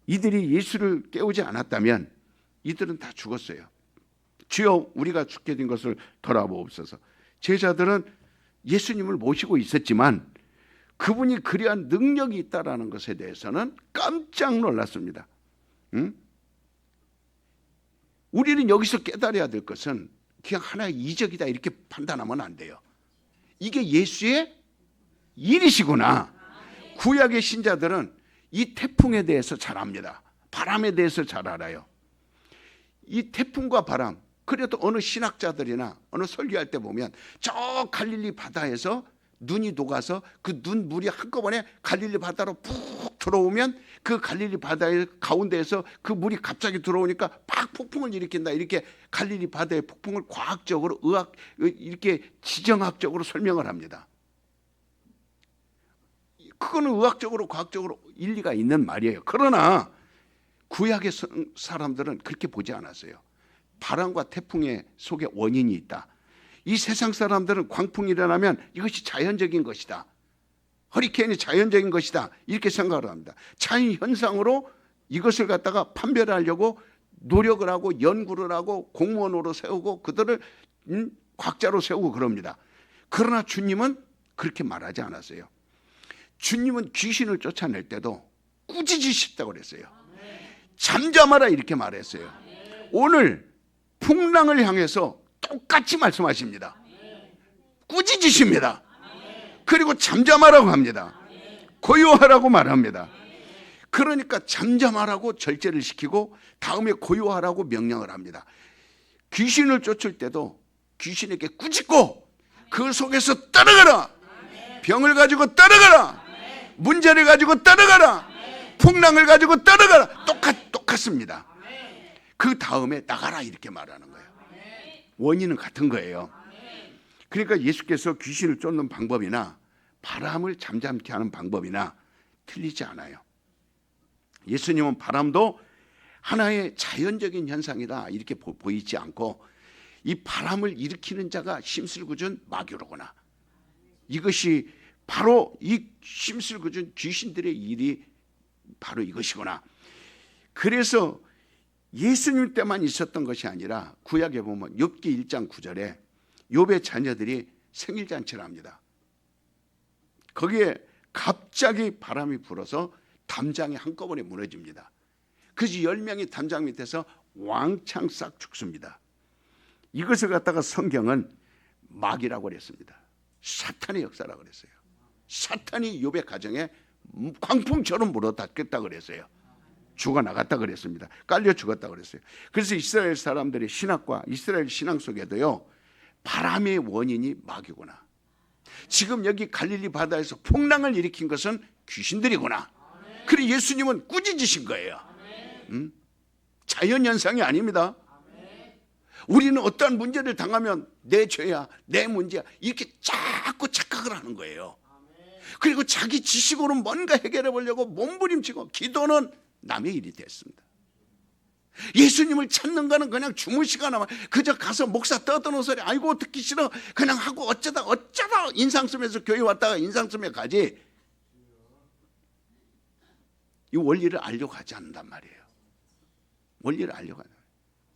이들이 예수를 깨우지 않았다면 이들은 다 죽었어요. 주여 우리가 죽게 된 것을 돌아보옵소서. 제자들은 예수님을 모시고 있었지만 그분이 그러한 능력이 있다라는 것에 대해서는 깜짝 놀랐습니다. 응? 우리는 여기서 깨달아야 될 것은 그냥 하나의 이적이다 이렇게 판단하면 안 돼요. 이게 예수의 일이시구나. 구약의 신자들은 이 태풍에 대해서 잘 압니다. 바람에 대해서 잘 알아요. 이 태풍과 바람, 그래도 어느 신학자들이나 어느 설교할 때 보면 저 갈릴리 바다에서 눈이 녹아서 그 눈물이 한꺼번에 갈릴리 바다로 푹 들어오면 그 갈릴리 바다의 가운데에서 그 물이 갑자기 들어오니까 막 폭풍을 일으킨다. 이렇게 갈릴리 바다의 폭풍을 과학적으로 이렇게 지정학적으로 설명을 합니다. 그거는 의학적으로 과학적으로 일리가 있는 말이에요. 그러나 구약의 사람들은 그렇게 보지 않았어요. 바람과 태풍의 속에 원인이 있다. 이 세상 사람들은 광풍이 일어나면 이것이 자연적인 것이다. 허리케인이 자연적인 것이다. 이렇게 생각을 합니다. 자연현상으로 이것을 갖다가 판별하려고 노력을 하고 연구를 하고 공무원으로 세우고 그들을 과학자로 세우고 그럽니다. 그러나 주님은 그렇게 말하지 않았어요. 주님은 귀신을 쫓아낼 때도 꾸짖으셨다고 그랬어요. 잠잠하라 이렇게 말했어요. 오늘 풍랑을 향해서 똑같이 말씀하십니다. 꾸짖으십니다. 그리고 잠잠하라고 합니다. 고요하라고 말합니다. 그러니까 잠잠하라고 절제를 시키고 다음에 고요하라고 명령을 합니다. 귀신을 쫓을 때도 귀신에게 꾸짖고 그 속에서 따라가라. 병을 가지고 따라가라. 문제를 가지고 따라가라. 풍랑을 가지고 따라가라. 똑같습니다. 그 다음에 나가라 이렇게 말하는 거예요. 원인은 같은 거예요. 그러니까 예수께서 귀신을 쫓는 방법이나 바람을 잠잠케 하는 방법이나 틀리지 않아요. 예수님은 바람도 하나의 자연적인 현상이다 이렇게 보이지 않고 이 바람을 일으키는 자가 심술궂은 마귀로구나. 이것이 바로 이 심술궂은 귀신들의 일이 바로 이것이구나. 그래서 예수님 때만 있었던 것이 아니라 구약에 보면 욥기 1장 9절에 욥의 자녀들이 생일잔치를 합니다. 거기에 갑자기 바람이 불어서 담장이 한꺼번에 무너집니다. 그래서 10명이 담장 밑에서 왕창 싹 죽습니다. 이것을 갖다가 성경은 마귀라고 그랬습니다. 사탄의 역사라고 그랬어요. 사탄이 욥의 가정에 광풍처럼 물어닿겠다 그랬어요. 죽어나갔다 그랬습니다. 깔려 죽었다 그랬어요. 그래서 이스라엘 사람들의 신학과 이스라엘 신앙 속에도요, 바람의 원인이 마귀구나. 지금 여기 갈릴리 바다에서 풍랑을 일으킨 것은 귀신들이구나. 그리고 예수님은 꾸짖으신 거예요. 자연현상이 아닙니다. 우리는 어떠한 문제를 당하면 내 죄야, 내 문제야 이렇게 자꾸 착각을 하는 거예요. 그리고 자기 지식으로 뭔가 해결해 보려고 몸부림치고 기도는 남의 일이 됐습니다. 예수님을 찾는 거는 그냥 주무시거나 그저 가서 목사 떠드는 소리 아이고 듣기 싫어 그냥 하고 어쩌다 인상 쓰면서 교회 왔다가 인상 쓰며 가지, 이 원리를 알려고 하지 않는단 말이에요. 원리를 알려고 하는 거예요.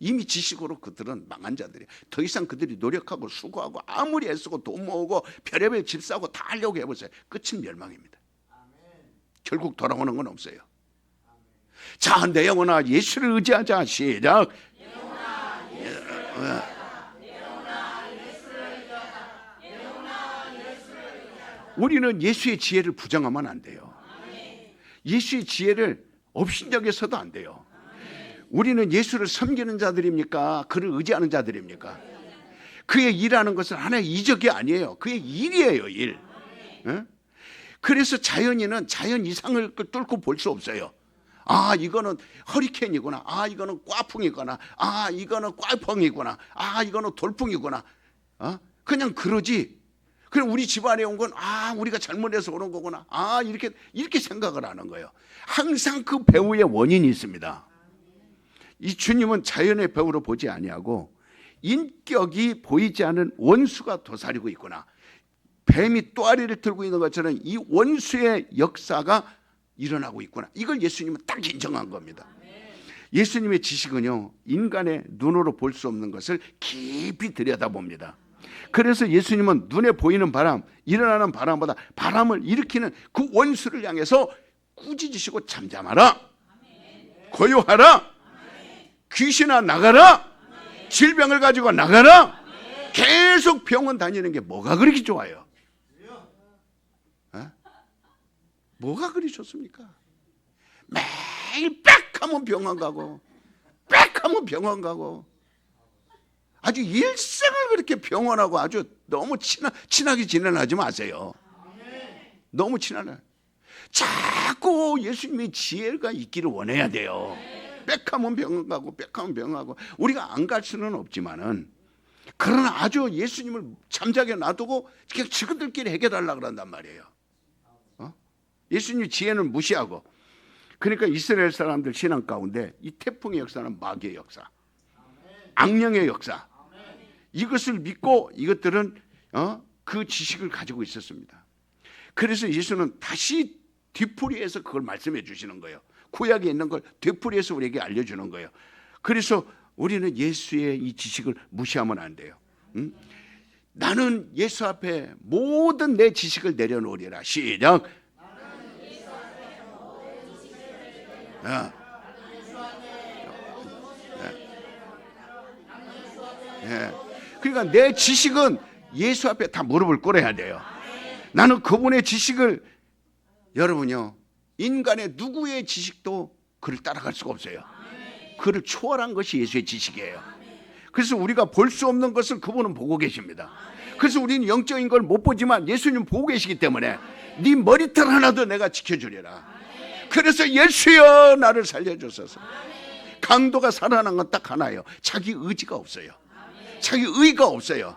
이미 지식으로 그들은 망한 자들이에요. 더 이상 그들이 노력하고 수고하고 아무리 애쓰고 돈 모으고 별의별 집 사고 다 하려고 해보세요. 끝은 멸망입니다. 결국 돌아오는 건 없어요. 자, 내 영혼아 예수를 의지하자. 시작. 우리는 예수의 지혜를 부정하면 안 돼요. 예수의 지혜를 업신여겨서도 안 돼요. 우리는 예수를 섬기는 자들입니까? 그를 의지하는 자들입니까? 그의 일하는 것은 하나의 이적이 아니에요. 그의 일이에요, 일. 그래서 자연인은 자연 이상을 뚫고 볼 수 없어요. 아, 이거는 허리케인이구나. 아, 이거는 꽈풍이구나. 아, 이거는 꽈펑이구나. 아, 이거는 돌풍이구나. 그냥 그러지. 그럼 우리 집안에 온 건 우리가 잘못해서 그런 거구나. 이렇게 생각을 하는 거예요. 항상 그 배후에 원인이 있습니다. 이 주님은 자연의 배후로 보지 아니하고 인격이 보이지 않은 원수가 도사리고 있구나. 뱀이 또아리를 들고 있는 것처럼 이 원수의 역사가 일어나고 있구나. 이걸 예수님은 딱 인정한 겁니다. 예수님의 지식은요, 인간의 눈으로 볼 수 없는 것을 깊이 들여다봅니다. 그래서 예수님은 눈에 보이는 바람, 일어나는 바람보다 바람을 일으키는 그 원수를 향해서 꾸짖으시고 잠잠하라, 고요하라, 귀신아 나가라, 질병을 가지고 나가라. 계속 병원 다니는 게 뭐가 그렇게 좋아요? 뭐가 그리 좋습니까? 매일 빽 하면 병원 가고 빽 하면 병원 가고 아주 일생을 그렇게 병원하고 아주 너무 친하게 지내지 마세요. 너무 친하네. 자꾸 예수님의 지혜가 있기를 원해야 돼요. 빽 하면 병원 가고 빽 하면 병원 가고. 우리가 안 갈 수는 없지만은, 그러나 아주 예수님을 잠자게 놔두고 그냥 지그들끼리 해결하려고 한단 말이에요. 예수님 지혜는 무시하고. 그러니까 이스라엘 사람들 신앙 가운데 이 태풍의 역사는 마귀의 역사, 악령의 역사, 이것을 믿고 이것들은 그 지식을 가지고 있었습니다. 그래서 예수는 다시 뒤풀이해서 그걸 말씀해 주시는 거예요. 구약에 있는 걸 뒤풀이해서 우리에게 알려주는 거예요. 그래서 우리는 예수의 이 지식을 무시하면 안 돼요. 나는 예수 앞에 모든 내 지식을 내려놓으리라. 시작. 그러니까 내 지식은 예수 앞에 다 무릎을 꿇어야 돼요. 나는 그분의 지식을, 여러분요, 인간의 누구의 지식도 그를 따라갈 수가 없어요. 그를 초월한 것이 예수의 지식이에요. 그래서 우리가 볼 수 없는 것을 그분은 보고 계십니다. 그래서 우리는 영적인 걸 못 보지만 예수님 보고 계시기 때문에 네 머리털 하나도 내가 지켜주리라. 그래서 예수여 나를 살려주소서. 강도가 살아난 건 딱 하나예요. 자기 의지가 없어요. 자기 의가 없어요.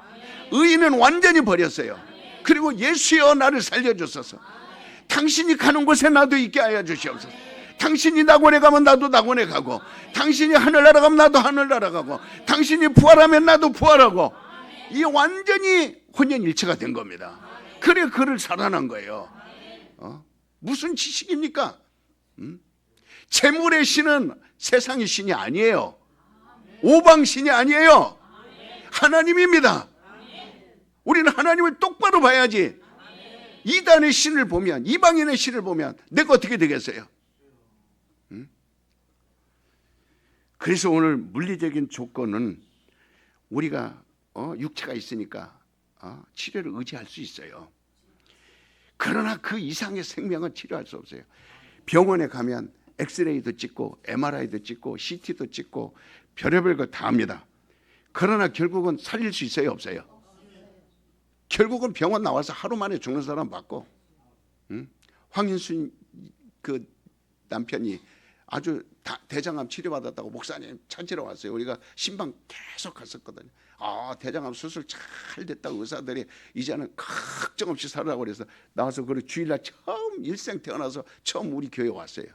의는 완전히 버렸어요. 그리고 예수여 나를 살려주소서. 당신이 가는 곳에 나도 있게 하여 주시옵소서. 당신이 낙원에 가면 나도 낙원에 가고, 당신이 하늘나라 가면 나도 하늘나라 가고, 당신이 부활하면 나도 부활하고, 이 완전히 혼연일체가 된 겁니다. 그래 그를 살아난 거예요. 무슨 지식입니까? 재물의 신은 세상의 신이 아니에요. 오방신이 아니에요. 하나님입니다. 우리는 하나님을 똑바로 봐야지. 이단의 신을 보면, 이방인의 신을 보면 내가 어떻게 되겠어요? 그래서 오늘 물리적인 조건은 우리가 육체가 있으니까 치료를 의지할 수 있어요. 그러나 그 이상의 생명은 치료할 수 없어요. 병원에 가면 엑스레이도 찍고 MRI도 찍고 CT도 찍고 별의별 거 다 합니다. 그러나 결국은 살릴 수 있어요, 없어요? 결국은 병원 나와서 하루 만에 죽는 사람 봤고, 황인순 그 남편이 아주 대장암 치료받았다고 목사님 찾으러 왔어요. 우리가 신방 계속 갔었거든요. 대장암 수술 잘 됐다고 의사들이 이제는 걱정 없이 살으라고 그래서 나와서 그리고 주일날 처음 일생 태어나서 처음 우리 교회 왔어요.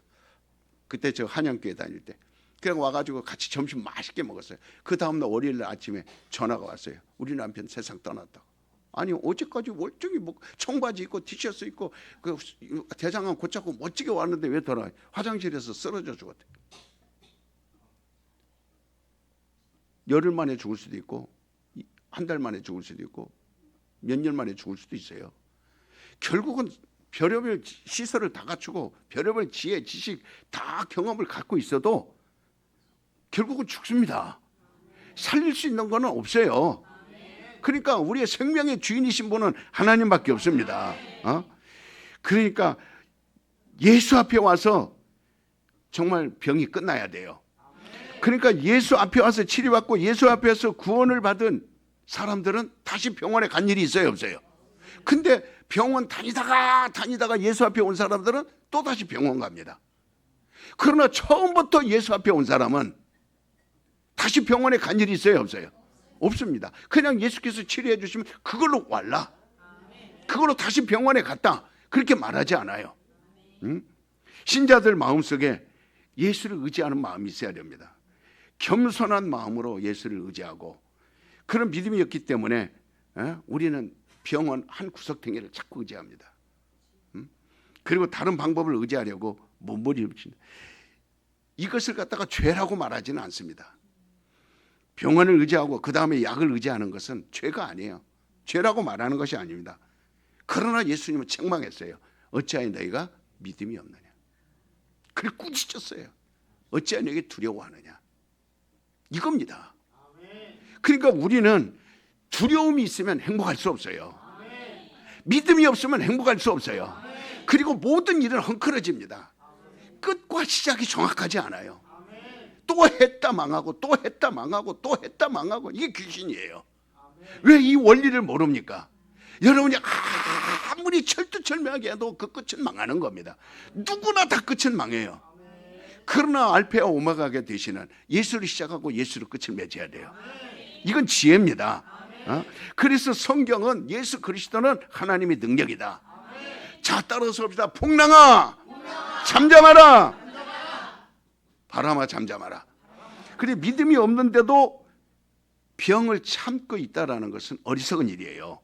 그때 저 한양교회 다닐 때. 그냥 와가지고 같이 점심 맛있게 먹었어요. 그 다음날 월요일날 아침에 전화가 왔어요. 우리 남편 세상 떠났다고. 아니 어제까지 멀쩡히 청바지 입고 티셔츠 입고 그 대장암 고쳤고 멋지게 왔는데 왜 돌아와요? 화장실에서 쓰러져 죽었대. 열흘 만에 죽을 수도 있고 한 달 만에 죽을 수도 있고 몇 년 만에 죽을 수도 있어요. 결국은 별의별 시설을 다 갖추고 별의별 지혜, 지식 다 경험을 갖고 있어도 결국은 죽습니다. 살릴 수 있는 건 없어요. 그러니까 우리의 생명의 주인이신 분은 하나님밖에 없습니다. 그러니까 예수 앞에 와서 정말 병이 끝나야 돼요. 그러니까 예수 앞에 와서 치료받고 예수 앞에서 구원을 받은 사람들은 다시 병원에 간 일이 있어요, 없어요? 근데 병원 다니다가 예수 앞에 온 사람들은 또 다시 병원 갑니다. 그러나 처음부터 예수 앞에 온 사람은 다시 병원에 간 일이 있어요, 없어요? 없습니다. 그냥 예수께서 치료해 주시면 그걸로 왔라, 그걸로 다시 병원에 갔다, 그렇게 말하지 않아요. 응? 신자들 마음속에 예수를 의지하는 마음이 있어야 됩니다. 겸손한 마음으로 예수를 의지하고 그런 믿음이 없기 때문에 우리는 병원 한 구석탱이를 자꾸 의지합니다. 그리고 다른 방법을 의지하려고 몸부림을 칩니다. 이것을 갖다가 죄라고 말하지는 않습니다. 병원을 의지하고 그 다음에 약을 의지하는 것은 죄가 아니에요. 죄라고 말하는 것이 아닙니다. 그러나 예수님은 책망했어요. 어찌하여 너희가 믿음이 없느냐. 그래 꾸짖었어요. 어찌하여 너희가 두려워하느냐. 이겁니다. 그러니까 우리는 두려움이 있으면 행복할 수 없어요. 믿음이 없으면 행복할 수 없어요. 그리고 모든 일은 헝클어집니다. 끝과 시작이 정확하지 않아요. 또 했다 망하고 또 했다 망하고 또 했다 망하고, 이게 귀신이에요. 왜 이 원리를 모릅니까? 여러분이 아무리 철두철미하게 해도 그 끝은 망하는 겁니다. 누구나 다 끝은 망해요. 그러나 알파와 오메가가 되시는 예수를 시작하고 예수로 끝을 맺어야 돼요. 이건 지혜입니다. 그래서 성경은 예수 그리스도는 하나님의 능력이다. 자, 따라서 봅시다. 풍랑아 잠잠하라, 바람아 잠잠하라. 그래, 믿음이 없는데도 병을 참고 있다라는 것은 어리석은 일이에요.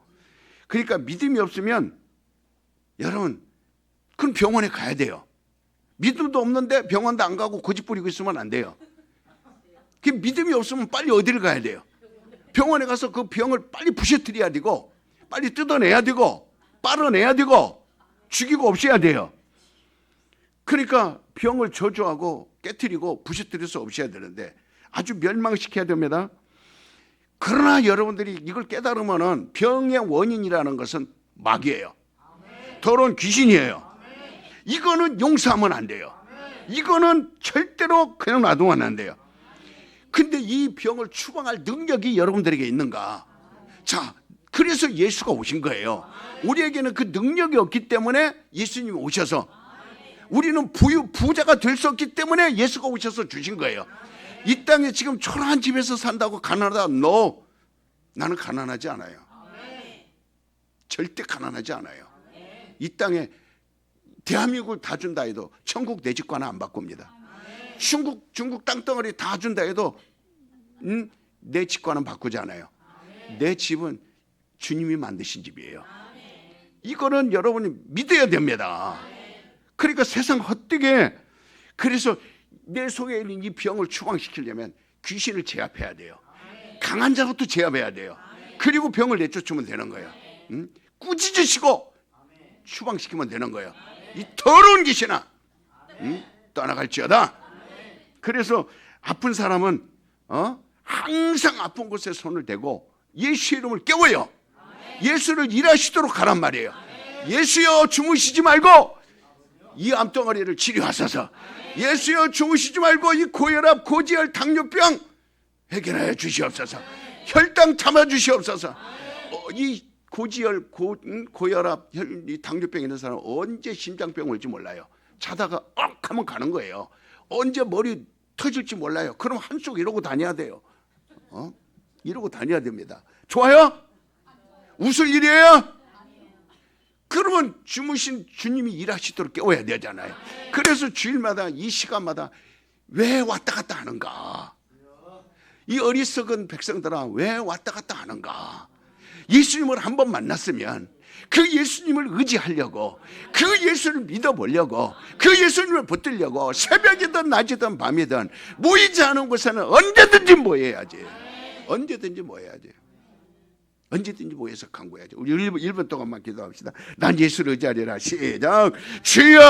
그러니까 믿음이 없으면 여러분 그럼 병원에 가야 돼요. 믿음도 없는데 병원도 안 가고 고집 부리고 있으면 안 돼요. 그 믿음이 없으면 빨리 어디를 가야 돼요? 병원에 가서 그 병을 빨리 부셔뜨려야 되고, 빨리 뜯어내야 되고, 빨아내야 되고, 죽이고 없애야 돼요. 그러니까 병을 저주하고 깨트리고 부셔뜨려서 없애야 되는데 아주 멸망시켜야 됩니다. 그러나 여러분들이 이걸 깨달으면은 병의 원인이라는 것은 마귀예요. 더러운 귀신이에요. 이거는 용서하면 안 돼요. 이거는 절대로 그냥 놔두면 안 돼요. 근데 이 병을 추방할 능력이 여러분들에게 있는가? 자, 그래서 예수가 오신 거예요. 우리에게는 그 능력이 없기 때문에 예수님이 오셔서, 우리는 부자가 될 수 없기 때문에 예수가 오셔서 주신 거예요. 이 땅에 지금 초라한 집에서 산다고 가난하다? No, 나는 가난하지 않아요. 절대 가난하지 않아요. 이 땅에 대한민국을 다 준다 해도 천국 내 집과는 안 바꿉니다. 중국 땅덩어리 다 준다 해도 내 집과는 바꾸지 않아요. 내 집은 주님이 만드신 집이에요. 이거는 여러분이 믿어야 됩니다. 그러니까 세상 헛되게, 그래서 내 속에 있는 이 병을 추방시키려면 귀신을 제압해야 돼요. 강한 자부터 제압해야 돼요. 그리고 병을 내쫓으면 되는 거예요. 꾸짖으시고 추방시키면 되는 거예요. 이 더러운 귀신아, 떠나갈지어다. 그래서 아픈 사람은 항상 아픈 곳에 손을 대고 예수의 이름을 깨워요. 예수를 일하시도록 하란 말이에요. 예수여 주무시지 말고 이 암덩어리를 치료하소서. 예수여 주무시지 말고 이 고혈압, 고지혈, 당뇨병 해결하여 주시옵소서. 혈당 잡아 주시옵소서. 이 고지혈, 고혈압, 이 당뇨병 있는 사람은 언제 심장병 올지 몰라요. 자다가 하면 가는 거예요. 언제 머리 터질지 몰라요. 그럼 한쪽 이러고 다녀야 돼요. 이러고 다녀야 됩니다. 좋아요? 웃을 일이에요? 그러면 주무신 주님이 일하시도록 깨워야 되잖아요. 그래서 주일마다 이 시간마다 왜 왔다 갔다 하는가? 이 어리석은 백성들아 왜 왔다 갔다 하는가? 예수님을 한번 만났으면 그 예수님을 의지하려고, 그 예수를 믿어보려고, 그 예수님을 붙들려고 새벽이든 낮이든 밤이든 모이지 않은 곳에는 언제든지 모여야지. 언제든지 모여야지. 언제든지 모여서 간구해야지. 우리 1분 동안만 기도합시다. 난 예수를 의지하리라. 시작. 주여